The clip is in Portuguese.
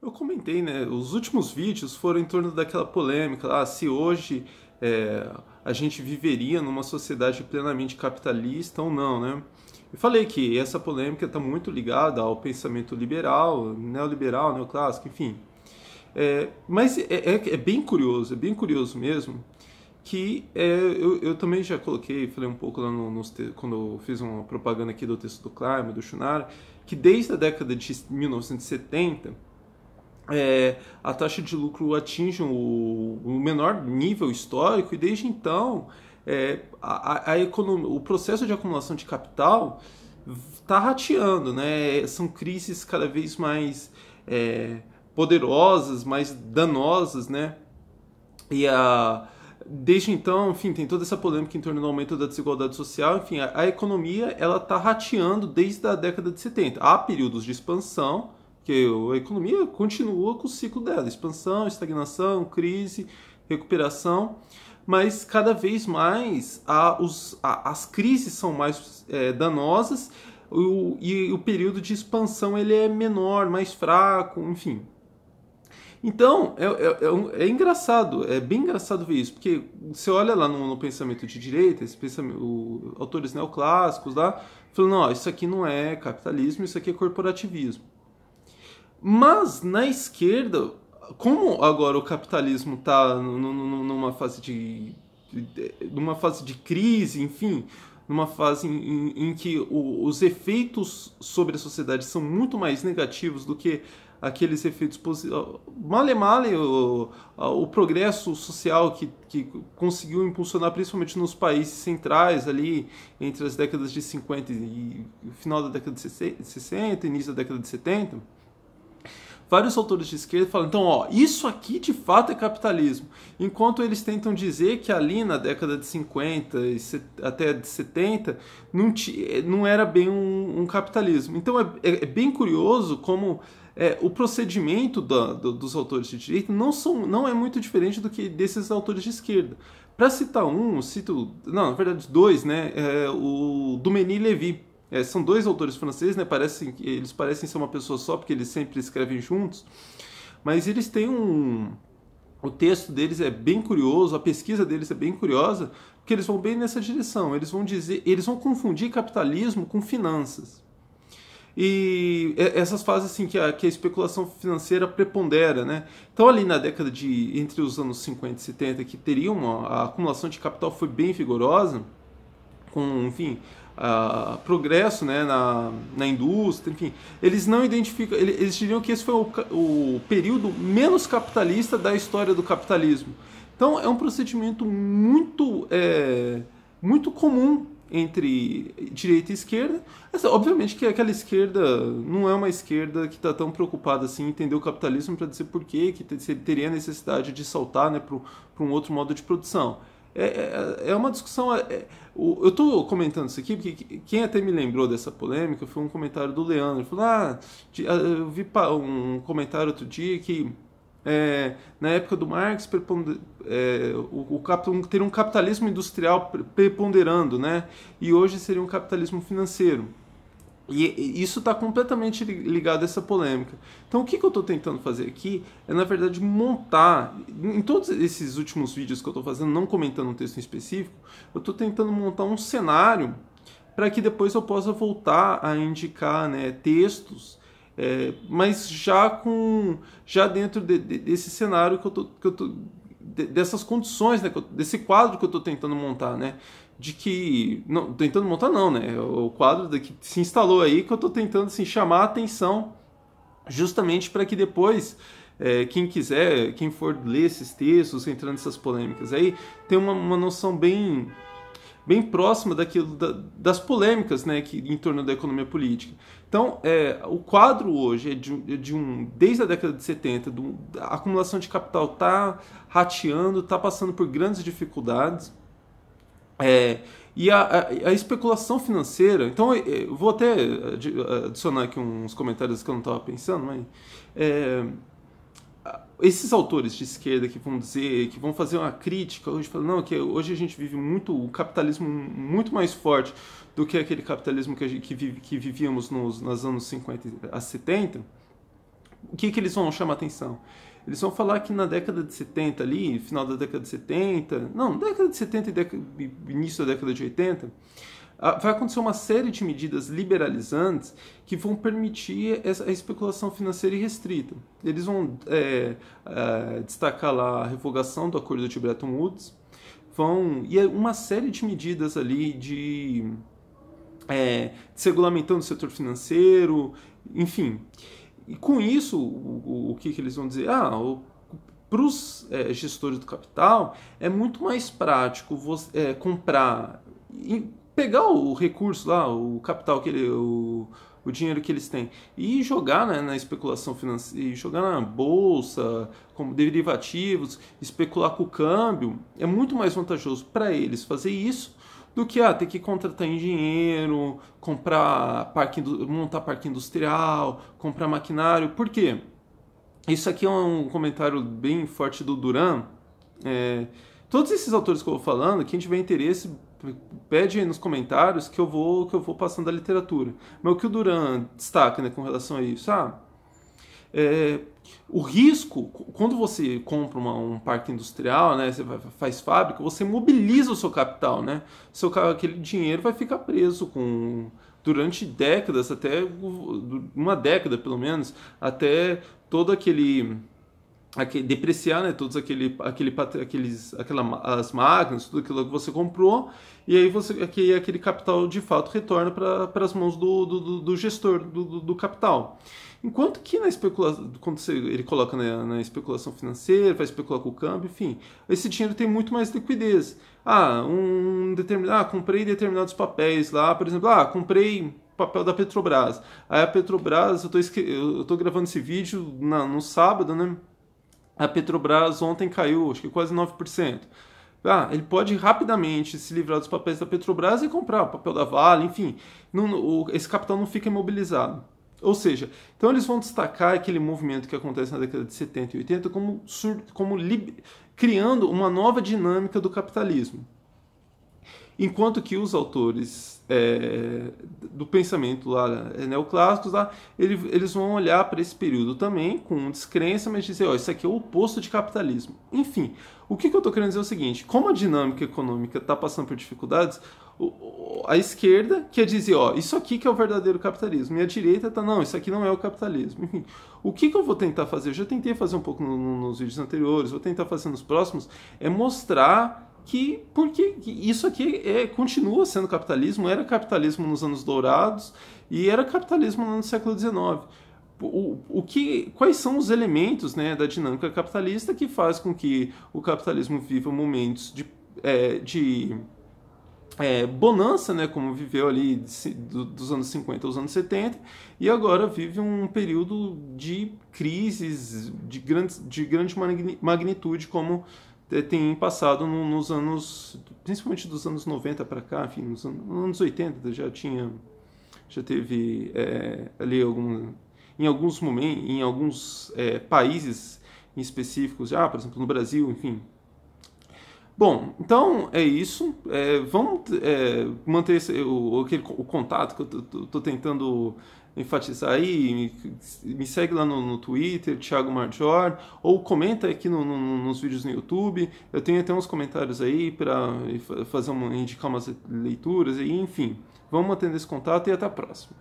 Eu comentei, né? Os últimos vídeos foram em torno daquela polêmica, se hoje a gente viveria numa sociedade plenamente capitalista ou não, né? Eu falei que essa polêmica está muito ligada ao pensamento liberal, neoliberal, neoclássico, enfim. Mas é é bem curioso mesmo, que eu também já coloquei, falei um pouco lá quando eu fiz uma propaganda aqui do texto do Klein, do Shunara, que desde a década de 1970 a taxa de lucro atinge o menor nível histórico e desde então o processo de acumulação de capital está rateando, né? São crises cada vez mais poderosas, mais danosas, né? E desde então, enfim, tem toda essa polêmica em torno do aumento da desigualdade social. Enfim, a economia ela está rateando desde a década de 70. Há períodos de expansão, que a economia continua com o ciclo dela: expansão, estagnação, crise, recuperação. Mas cada vez mais as crises são mais danosas e o período de expansão ele é menor, mais fraco, enfim. Então, é engraçado, é bem engraçado ver isso, porque você olha lá no pensamento de direita, autores neoclássicos lá, falando, não, isso aqui não é capitalismo, isso aqui é corporativismo. Mas na esquerda, como agora o capitalismo está numa fase de crise, enfim, numa fase em que os efeitos sobre a sociedade são muito mais negativos do que aqueles efeitos positivos. Male male o progresso social que conseguiu impulsionar principalmente nos países centrais ali entre as décadas de 50 e o final da década de 60, início da década de 70. Vários autores de esquerda falam, então, ó, isso aqui de fato é capitalismo. Enquanto eles tentam dizer que ali na década de 50 e até de 70 não era bem um capitalismo. Então é bem curioso como o procedimento dos autores de direita não é muito diferente do que desses autores de esquerda. Para citar um, cito, não, na verdade dois, né? O Duménil-Lévy. São dois autores franceses, né? Eles parecem ser uma pessoa só, porque eles sempre escrevem juntos, mas eles têm o texto deles é bem curioso, a pesquisa deles é bem curiosa, porque eles vão bem nessa direção. Eles vão confundir capitalismo com finanças. E essas fases assim que a especulação financeira prepondera, né? Então ali na década de entre os anos 50 e 70 que teria a acumulação de capital foi bem vigorosa, com, enfim, progresso, né, na indústria, enfim, eles não identificam, eles diriam que esse foi o período menos capitalista da história do capitalismo. Então é um procedimento muito comum entre direita e esquerda. Mas, obviamente que aquela esquerda não é uma esquerda que está tão preocupada assim em entender o capitalismo para dizer por quê, que teria necessidade de saltar, né, para um outro modo de produção. É uma discussão. Eu estou comentando isso aqui porque quem até me lembrou dessa polêmica foi um comentário do Leandro. Ele falou: eu vi um comentário outro dia que na época do Marx teria um capitalismo industrial preponderando, né? E hoje seria um capitalismo financeiro. E isso está completamente ligado a essa polêmica. Então, o que eu estou tentando fazer aqui é, na verdade, montar. Em todos esses últimos vídeos que eu estou fazendo, não comentando um texto em específico, eu estou tentando montar um cenário para que depois eu possa voltar a indicar, né, textos, mas já dentro desse cenário dessas condições, né, desse quadro que eu estou tentando montar, né? De que. Não, tentando montar não, né? O quadro que se instalou aí que eu estou tentando assim, chamar a atenção justamente para que depois quem quiser, quem for ler esses textos, entrando nessas polêmicas aí, tenha uma noção bem próxima das polêmicas, né, em torno da economia política. Então, o quadro hoje é desde a década de 70, a acumulação de capital está rateando, está passando por grandes dificuldades. E a especulação financeira, então eu vou até adicionar aqui uns comentários que eu não estava pensando, mas esses autores de esquerda que vão dizer, que vão fazer uma crítica hoje, falando não, que hoje a gente vive um capitalismo muito mais forte do que aquele capitalismo que vivíamos nos anos 50 a 70, o que eles vão chamar atenção? Eles vão falar que na década de 70 ali, final da década de 70, não, década de 70 e início da década de 80, vai acontecer uma série de medidas liberalizantes que vão permitir a especulação financeira irrestrita. Eles vão destacar lá a revogação do acordo de Bretton Woods, e uma série de medidas ali de desregulamentando o setor financeiro, enfim. E com isso, o que eles vão dizer? Para os gestores do capital, é muito mais prático você comprar e pegar o recurso lá, o capital, o dinheiro que eles têm, e jogar, né, na especulação financeira, jogar na bolsa, como derivativos, especular com o câmbio. É muito mais vantajoso para eles fazer isso do que ter que contratar engenheiro, montar parque industrial, comprar maquinário. Por quê? Isso aqui é um comentário bem forte do Duran. Todos esses autores que eu vou falando, quem tiver interesse, pede aí nos comentários que eu vou passando a literatura. Mas o que o Duran destaca, né, com relação a isso? O risco, quando você compra um parque industrial, né, você faz fábrica, você mobiliza o seu capital, né? Aquele dinheiro vai ficar preso durante décadas, até uma década pelo menos, até todo depreciar, né, todos as máquinas, tudo aquilo que você comprou, e aí aquele capital de fato retorna para as mãos do gestor do capital. Enquanto que na especulação, quando ele coloca na especulação financeira, vai especular com o câmbio, enfim, esse dinheiro tem muito mais liquidez. Comprei determinados papéis lá, por exemplo, comprei papel da Petrobras. Aí a Petrobras, eu tô gravando esse vídeo no sábado, né? A Petrobras ontem caiu, acho que quase 9%. Ele pode rapidamente se livrar dos papéis da Petrobras e comprar o papel da Vale, enfim. Esse capital não fica imobilizado. Ou seja, então eles vão destacar aquele movimento que acontece na década de 70 e 80 criando uma nova dinâmica do capitalismo. Enquanto que os autores do pensamento lá, neoclássicos, eles vão olhar para esse período também com descrença, mas dizer, isso aqui é o oposto de capitalismo. Enfim, o que eu estou querendo dizer é o seguinte: como a dinâmica econômica está passando por dificuldades, a esquerda quer dizer, isso aqui que é o verdadeiro capitalismo, e a direita não, isso aqui não é o capitalismo. Enfim, o que eu vou tentar fazer, eu já tentei fazer um pouco nos vídeos anteriores, vou tentar fazer nos próximos, é mostrar porque isso aqui continua sendo capitalismo, era capitalismo nos anos dourados e era capitalismo no século XIX. Quais são os elementos, né, da dinâmica capitalista que faz com que o capitalismo viva momentos de bonança, né, como viveu ali dos anos 50 aos anos 70, e agora vive um período de crises de grande magnitude, como tem passado nos anos, principalmente dos anos 90 para cá, enfim, nos anos 80 já teve ali em alguns momentos, em alguns países específicos, por exemplo no Brasil, enfim. Bom, então é isso. Vamos manter o contato que eu estou tentando enfatizar aí. Me segue lá no Twitter, Thiago Marjor, ou comenta aqui nos vídeos no YouTube. Eu tenho até uns comentários aí para indicar umas leituras, enfim. Vamos mantendo esse contato e até a próxima.